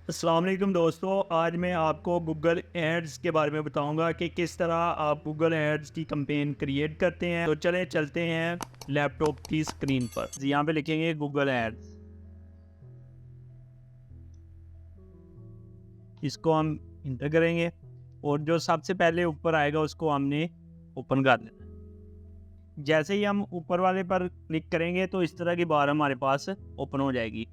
अस्सलाम वालेकुम दोस्तों, आज मैं आपको गूगल एड्स के बारे में बताऊंगा कि किस तरह आप गूगल एड्स की कैंपेन क्रिएट करते हैं। तो चलें चलते हैं लैपटॉप की स्क्रीन पर। यहाँ पे लिखेंगे गूगल एड्स, इसको हम इंटर करेंगे और जो सबसे पहले ऊपर आएगा उसको हमने ओपन कर लेना है। जैसे ही हम ऊपर वाले पर क्लिक करेंगे तो इस तरह की बार हमारे पास ओपन हो जाएगी।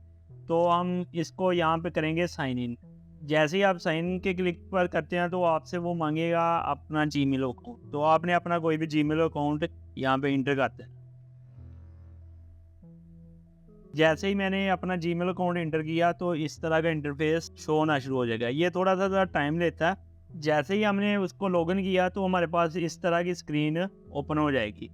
तो हम इसको यहाँ पे करेंगे साइन इन। जैसे ही आप साइन इन के क्लिक पर करते हैं तो आपसे वो मांगेगा अपना जीमेल अकाउंट। तो आपने अपना कोई भी जीमेल अकाउंट यहाँ पे इंटर करते हैं। जैसे ही मैंने अपना जीमेल अकाउंट इंटर किया तो इस तरह का इंटरफेस शो होना शुरू हो जाएगा। ये थोड़ा सा टाइम लेता है। जैसे ही हमने उसको लॉगिन किया तो हमारे पास इस तरह की स्क्रीन ओपन हो जाएगी।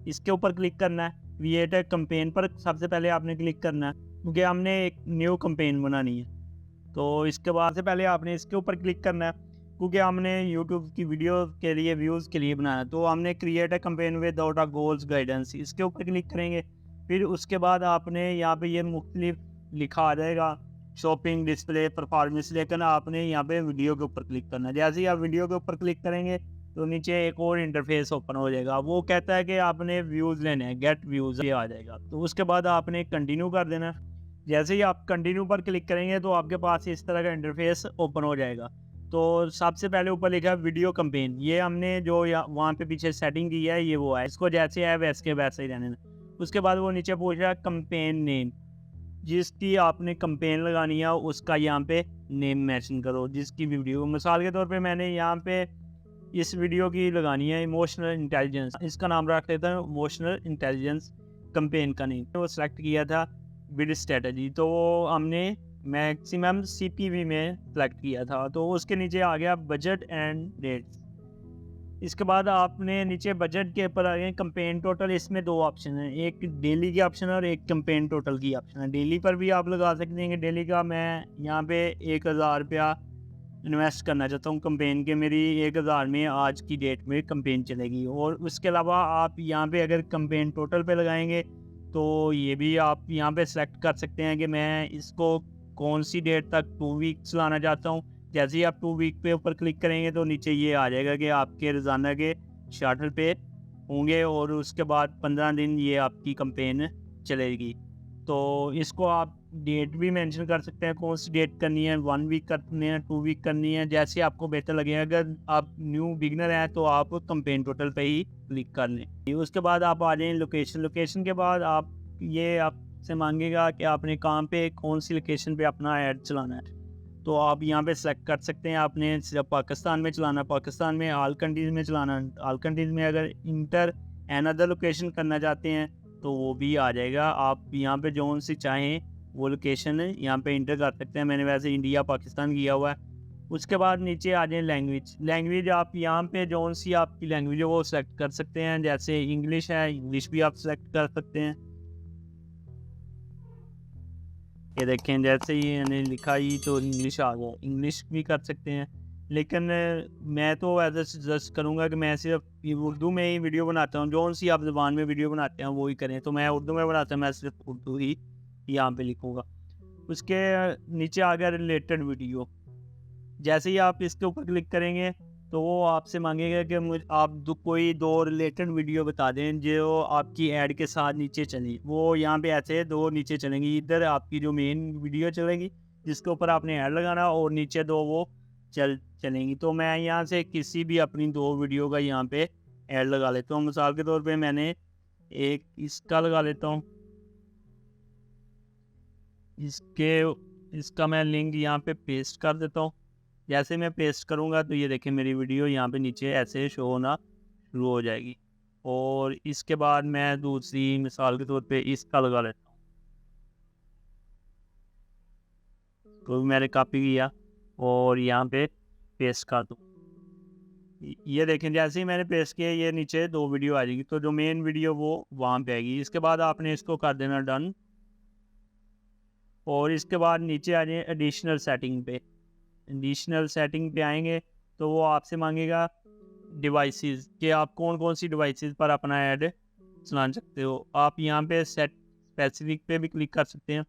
इसके ऊपर क्लिक करना है, क्रिएट ए कैंपेन पर सबसे पहले आपने क्लिक करना है क्योंकि हमने एक न्यू कैंपेन बनानी है। तो इसके बाद से पहले आपने इसके ऊपर क्लिक करना है क्योंकि हमने यूट्यूब की वीडियो के लिए व्यूज़ के लिए बनाना है। तो हमने create a campaign without a goals guidance, इसके ऊपर क्लिक करेंगे। फिर उसके बाद आपने यहाँ पे ये मुख्तलिफ लिखा आ जाएगा, शॉपिंग, डिस्प्ले, परफॉर्मेंस, लेकिन आपने यहाँ पे वीडियो के ऊपर क्लिक करना है। जैसे ही आप वीडियो के ऊपर क्लिक करेंगे तो नीचे एक और इंटरफेस ओपन हो जाएगा। वो कहता है कि आपने व्यूज़ लेने हैं, गेट व्यूज़, ये आ जाएगा। तो उसके बाद आपने कंटिन्यू कर देना है। जैसे ही आप कंटिन्यू पर क्लिक करेंगे तो आपके पास इस तरह का इंटरफेस ओपन हो जाएगा। तो सबसे पहले ऊपर लिखा है वीडियो कैंपेन, ये हमने जो वहाँ पे पीछे सेटिंग की है ये वो है, इसको जैसे है वैसे के वैसे ही रहने दें। उसके बाद वो नीचे पूछ रहा है कैंपेन नेम, जिसकी आपने कैंपेन लगानी है उसका यहाँ पे नेम मेंशन करो, जिसकी वीडियो, मिसाल के तौर पे मैंने यहाँ पे इस वीडियो की लगानी है इमोशनल इंटेलिजेंस, इसका नाम रख देता हूँ इमोशनल इंटेलिजेंस। कैंपेन का नेम वो सेलेक्ट किया था विद स्ट्रेटजी, तो वो हमने मैक्सिमम सीपीवी में सेलेक्ट किया था। तो उसके नीचे आ गया बजट एंड डेट्स। इसके बाद आपने नीचे बजट के ऊपर आ गए कैंपेन टोटल, इसमें दो ऑप्शन है, एक डेली की ऑप्शन है और एक कैंपेन टोटल की ऑप्शन है। डेली पर भी आप लगा सकते हैं। डेली का मैं यहाँ पे 1000 रुपया इन्वेस्ट करना चाहता हूँ कैंपेन के, मेरी 1000 में आज की डेट में कैंपेन चलेगी। और उसके अलावा आप यहाँ पे अगर कैंपेन टोटल पे लगाएंगे तो ये भी आप यहाँ पे सेलेक्ट कर सकते हैं कि मैं इसको कौन सी डेट तक 2 वीक चलाना चाहता हूँ। जैसे ही आप 2 वीक पे ऊपर क्लिक करेंगे तो नीचे ये आ जाएगा कि आपके रोज़ाना के चार्टर पे होंगे और उसके बाद 15 दिन ये आपकी कैंपेन चलेगी। तो इसको आप डेट भी मेंशन कर सकते हैं, कौन सी डेट करनी है, 1 वीक करनी है, 2 वीक करनी है, जैसे आपको बेहतर लगे। अगर आप न्यू बिगनर हैं तो आप कैंपेन टोटल पे ही क्लिक कर लें। उसके बाद आप आ जाएँ लोकेशन। लोकेशन के बाद आप ये आपसे मांगेगा कि आपने कहाँ पे कौन सी लोकेशन पे अपना ऐड चलाना है। तो आप यहाँ पे सेलेक्ट कर सकते हैं, आपने सिर्फ पाकिस्तान में चलाना, पाकिस्तान में, ऑल कंट्रीज़ में चलाना, ऑल कंट्रीज़ में। अगर इंटर एन अदर लोकेशन करना चाहते हैं तो वो भी आ जाएगा। आप यहाँ पे जो सी चाहें वो लोकेशन यहाँ पे इंटर कर सकते हैं। मैंने वैसे इंडिया पाकिस्तान किया हुआ है। उसके बाद नीचे आ जाए लैंग्वेज। लैंग्वेज आप यहाँ पे जो सी आपकी लैंग्वेज है वो सेलेक्ट कर सकते हैं। जैसे इंग्लिश है, इंग्लिश भी आप सेलेक्ट कर सकते हैं। ये देखें जैसे ही मैंने लिखा ही तो इंग्लिश आ गया, इंग्लिश भी कर सकते हैं। लेकिन मैं तो ऐसा सजेस्ट करूँगा कि मैं सिर्फ उर्दू में ही वीडियो बनाता हूँ। जो सी आप ज़बान में वीडियो बनाते हैं वो ही करें। तो मैं उर्दू में बनाता हूँ, मैं सिर्फ उर्दू ही यहाँ पे लिखूँगा। उसके नीचे आ गया रिलेटेड वीडियो। जैसे ही आप इसके ऊपर क्लिक करेंगे तो वो आपसे मांगेगा कि आप कोई दो रिलेटेड वीडियो बता दें जो आपकी ऐड के साथ नीचे चलें। वो यहाँ पे ऐसे दो नीचे चलेंगी, इधर आपकी जो मेन वीडियो चलेगी जिसके ऊपर आपने ऐड लगाना, और नीचे दो वो चलेंगी। तो मैं यहाँ से किसी भी अपनी दो वीडियो का यहाँ पे ऐड लगा लेता हूँ। मिसाल के तौर पे मैंने एक इसका लगा लेता हूँ। इसका मैं लिंक यहाँ पे पेस्ट कर देता हूँ। जैसे मैं पेस्ट करूँगा तो ये देखें मेरी वीडियो यहाँ पे नीचे ऐसे शो होना शुरू हो जाएगी। और इसके बाद मैं दूसरी मिसाल के तौर पे इसका लगा लेता हूँ। तो मैंने कॉपी किया और यहाँ पे पेस्ट कर दूँ। ये देखें जैसे ही मैंने पेस्ट किया ये नीचे दो वीडियो आ जाएगी। तो जो मेन वीडियो वो वहाँ पे आएगी। इसके बाद आपने इसको कर देना डन। और इसके बाद नीचे आ जाए एडिशनल सेटिंग पे। एडिशनल सेटिंग पे आएंगे तो वो आपसे मांगेगा डिवाइसेस कि आप कौन कौन सी डिवाइसेस पर अपना ऐड चला सकते हो। आप यहाँ पे सेट स्पेसिफिक पे भी क्लिक कर सकते हैं।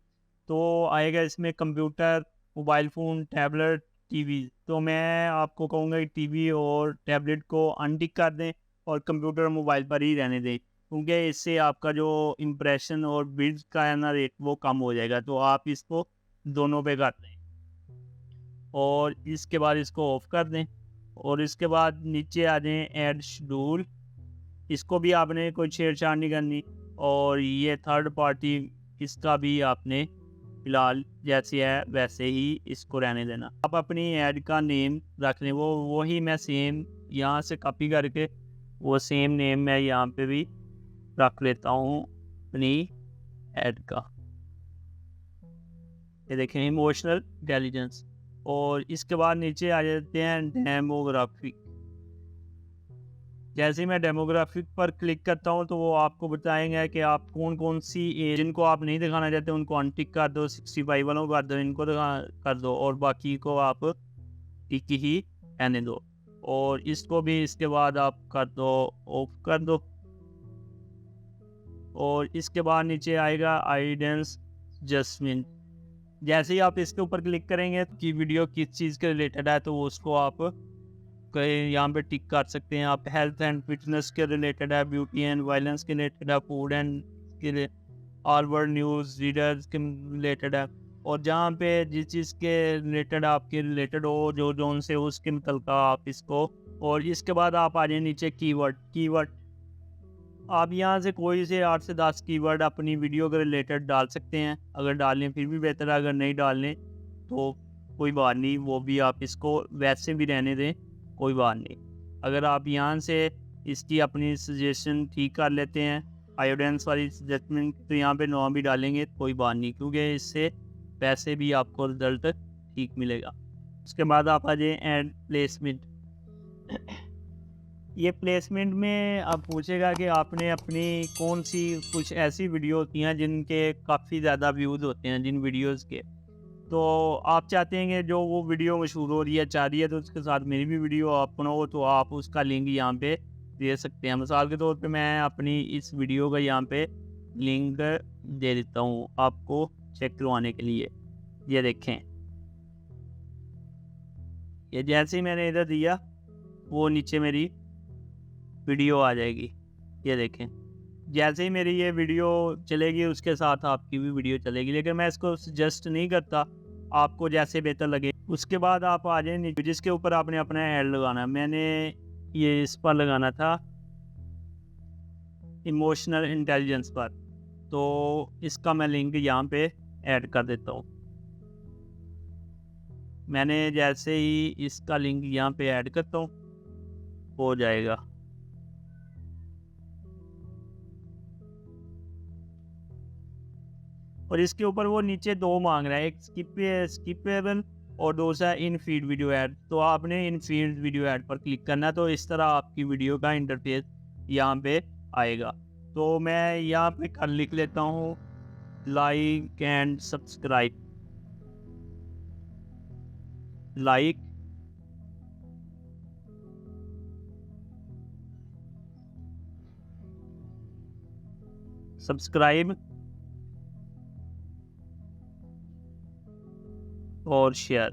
तो आएगा इसमें computer, mobile phone, tablet, TV. तो मैं आपको कहूँगा कि टीवी और टैबलेट को अनटिक कर दें और कंप्यूटर और मोबाइल पर ही रहने दें, क्योंकि इससे आपका जो इम्प्रेशन और बिल्ड का है ना रेट वो कम हो जाएगा। तो आप इसको दोनों पे कर दें और इसके बाद इसको ऑफ कर दें और इसके बाद नीचे आ जाएँ ऐड शेड्यूल। इसको भी आपने कोई छेड़छाड़ नहीं करनी और ये थर्ड पार्टी इसका भी आपने फ़िलहाल जैसे है वैसे ही इसको रहने देना। आप अपनी ऐड का नेम रख लें, वो ही मैं सेम यहाँ से कॉपी करके वो सेम नेम मैं यहाँ पे भी रख लेता हूँ अपनी ऐड का। ये देखें इमोशनल इंटेलिजेंस। और इसके बाद नीचे आ जाते हैं डेमोग्राफिक। जैसे ही मैं डेमोग्राफिक पर क्लिक करता हूँ तो वो आपको बताएंगे कि आप कौन कौन सी एज जिनको आप नहीं दिखाना चाहते उनको अनटिक कर दो, 65 वालों को कर दो, इनको कर दो और बाकी को आप टिक ही रहने दो। और इसको भी इसके बाद आप कर दो ऑफ कर दो। और इसके बाद नीचे आएगा आइडेंस जस्टमेंट। जैसे ही आप इसके ऊपर क्लिक करेंगे कि वीडियो किस चीज़ के रिलेटेड है तो उसको आप यहाँ पे टिक कर सकते हैं। आप हेल्थ एंड फिटनेस के रिलेटेड है, ब्यूटी एंड वायलेंस के रिलेटेड है, फूड एंड के ऑल वर्ल्ड न्यूज़ रीडर्स के रिलेटेड है। और जहाँ पे जिस चीज़ के रिलेटेड आपके रिलेटेड हो जो जोन से उसके मतलब आप इसको। और इसके बाद आप आ जाए नीचे कीवर्ड। आप यहाँ से कोई से 8 से 10 कीवर्ड अपनी वीडियो के रिलेटेड डाल सकते हैं। अगर डालें फिर भी बेहतर है, अगर नहीं डालें तो कोई बात नहीं, वो भी आप इसको वैसे भी रहने दें, कोई बात नहीं। अगर आप यहाँ से इसकी अपनी सजेशन ठीक कर लेते हैं आयोडेंस वाली सजेशमेंट तो यहाँ पे 9 भी डालेंगे कोई बात नहीं, क्योंकि इससे पैसे भी आपको रिजल्ट ठीक मिलेगा। उसके बाद आप आ जाए एड प्लेसमेंट। ये प्लेसमेंट में अब पूछेगा कि आपने अपनी कौन सी कुछ ऐसी वीडियो होती हैं जिनके काफ़ी ज़्यादा व्यूज़ होते हैं जिन वीडियोस के, तो आप चाहते हैं कि जो वो वीडियो मशहूर हो रही है चाह रही है तो उसके साथ मेरी भी वीडियो आप बनाओ, तो आप उसका लिंक यहाँ पे दे सकते हैं। मिसाल के तौर पे मैं अपनी इस वीडियो का यहाँ पे लिंक दे देता हूँ आपको चेक करवाने के लिए। ये देखें, ये जैसे ही मैंने इधर दिया वो नीचे मेरी वीडियो आ जाएगी। ये देखें, जैसे ही मेरी ये वीडियो चलेगी उसके साथ आपकी भी वीडियो चलेगी, लेकिन मैं इसको सजेस्ट नहीं करता, आपको जैसे बेहतर लगे। उसके बाद आप आ जाए नीचे जिसके ऊपर आपने अपना ऐड लगाना है। मैंने ये इस पर लगाना था इमोशनल इंटेलिजेंस पर, तो इसका मैं लिंक यहाँ पे ऐड कर देता हूँ। मैंने जैसे ही इसका लिंक यहाँ पे ऐड करता हूँ हो जाएगा। और इसके ऊपर वो नीचे 2 मांग रहा है, एक स्किपेबल और दूसरा इन फीड वीडियो ऐड। तो आपने इन फीड वीडियो ऐड पर क्लिक करना है, तो इस तरह आपकी वीडियो का इंटरफेस यहाँ पे आएगा। तो मैं यहाँ पे लिख लेता हूँ like and subscribe, like subscribe और शेयर।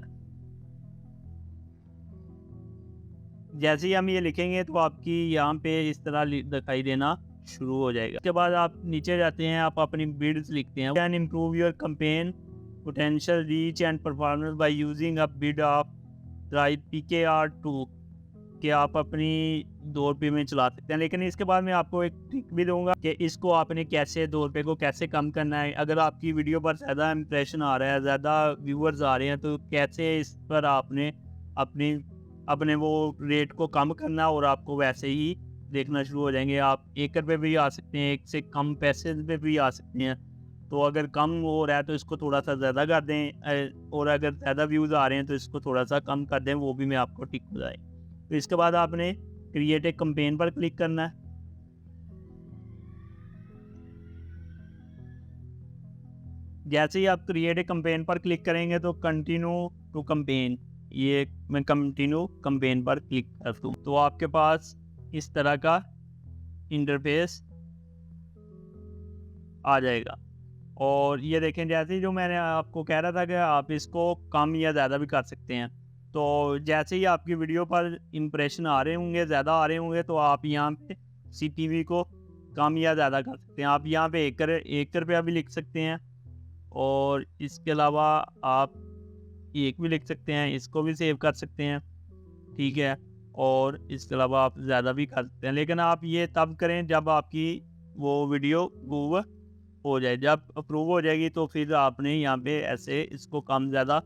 जैसे ही हम ये लिखेंगे तो आपकी यहाँ पे इस तरह दिखाई देना शुरू हो जाएगा। उसके बाद आप नीचे जाते हैं, आप अपनी बिड्स लिखते हैं। Can improve your campaign potential reach and performance by using a bid of right PKR2 कि आप अपनी 2 रुपये में चला सकते हैं। लेकिन इसके बाद मैं आपको एक ट्रिक भी दूंगा कि इसको आपने कैसे 2 रुपये को कैसे कम करना है। अगर आपकी वीडियो पर ज़्यादा इंप्रेशन आ रहा है, ज़्यादा व्यूअर्स आ रहे हैं, तो कैसे इस पर आपने अपने वो रेट को कम करना और आपको वैसे ही देखना शुरू हो जाएंगे। आप 1 रुपये भी आ सकते हैं, 1 से कम पैसे पे भी आ सकते हैं। तो अगर कम हो रहा है तो इसको थोड़ा सा ज़्यादा कर दें और अगर ज़्यादा व्यूज़ आ रहे हैं तो इसको थोड़ा सा कम कर दें, वो भी मैं आपको टिक हो जाए। तो इसके बाद आपने क्रिएट ए कैंपेन पर क्लिक करना है। जैसे ही आप क्रिएट ए कैंपेन पर क्लिक करेंगे तो कंटिन्यू टू कैंपेन, ये मैं कंटिन्यू कैंपेन पर क्लिक कर दूँ तो आपके पास इस तरह का इंटरफेस आ जाएगा। और ये देखें, जैसे ही जो मैंने आपको कह रहा था कि आप इसको कम या ज़्यादा भी कर सकते हैं। तो जैसे ही आपकी वीडियो पर इम्प्रेशन आ रहे होंगे, ज़्यादा आ रहे होंगे, तो आप यहाँ पे सीटीवी को कम या ज़्यादा कर सकते हैं। आप यहाँ पे 1 रुपया भी लिख सकते हैं, और इसके अलावा आप 1 भी लिख सकते हैं, इसको भी सेव कर सकते हैं, ठीक है। और इसके अलावा आप ज़्यादा भी कर सकते हैं, लेकिन आप ये तब करें जब आपकी वो वीडियो अप्रूव हो जाए। जब अप्रूव हो जाएगी तो फिर आपने यहाँ पे ऐसे इसको कम ज़्यादा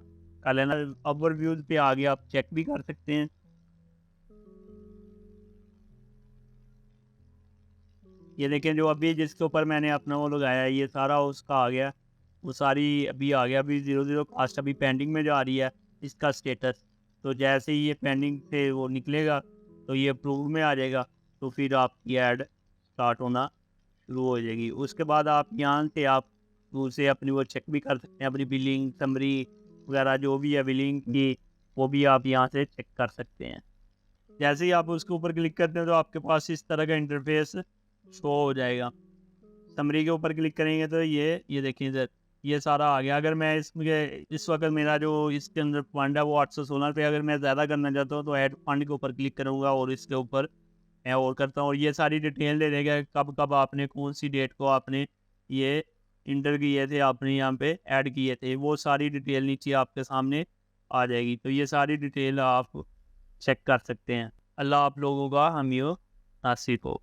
कर लेना। ओवरव्यूज़ पे आगे आप चेक भी कर सकते हैं। ये देखें, जो अभी जिसके ऊपर मैंने अपना वो लगाया है, ये सारा उसका आ गया, वो सारी अभी आ गया। अभी 00 कास्ट अभी पेंडिंग में जा रही है इसका स्टेटस। तो जैसे ही ये पेंडिंग से वो निकलेगा तो ये अप्रूव में आ जाएगा, तो फिर आपकी ऐड स्टार्ट होना शुरू हो जाएगी। उसके बाद आप यहाँ से आप उसे अपनी वो चेक भी कर सकते हैं, अपनी बिलिंग समरी वगैरह जो भी है बिलिंग की, वो भी आप यहाँ से चेक कर सकते हैं। जैसे ही आप उसके ऊपर क्लिक करते हैं तो आपके पास इस तरह का इंटरफेस शो हो जाएगा। समरी के ऊपर क्लिक करेंगे तो ये देखिए इधर ये सारा आ गया। अगर मैं इसमें इस वक्त मेरा जो इसके अंदर फंड है वो 816 रुपये, अगर मैं ज़्यादा करना चाहता हूँ तो ऐड फंड के ऊपर क्लिक करूँगा और इसके ऊपर मैं और करता हूँ, और ये सारी डिटेल दे देगा कब कब आपने कौन सी डेट को आपने ये इंटर किए थे, आपने यहाँ पे ऐड किए थे, वो सारी डिटेल नीचे आपके सामने आ जाएगी। तो ये सारी डिटेल आप चेक कर सकते हैं। अल्लाह आप लोगों का हामी नासिर हो।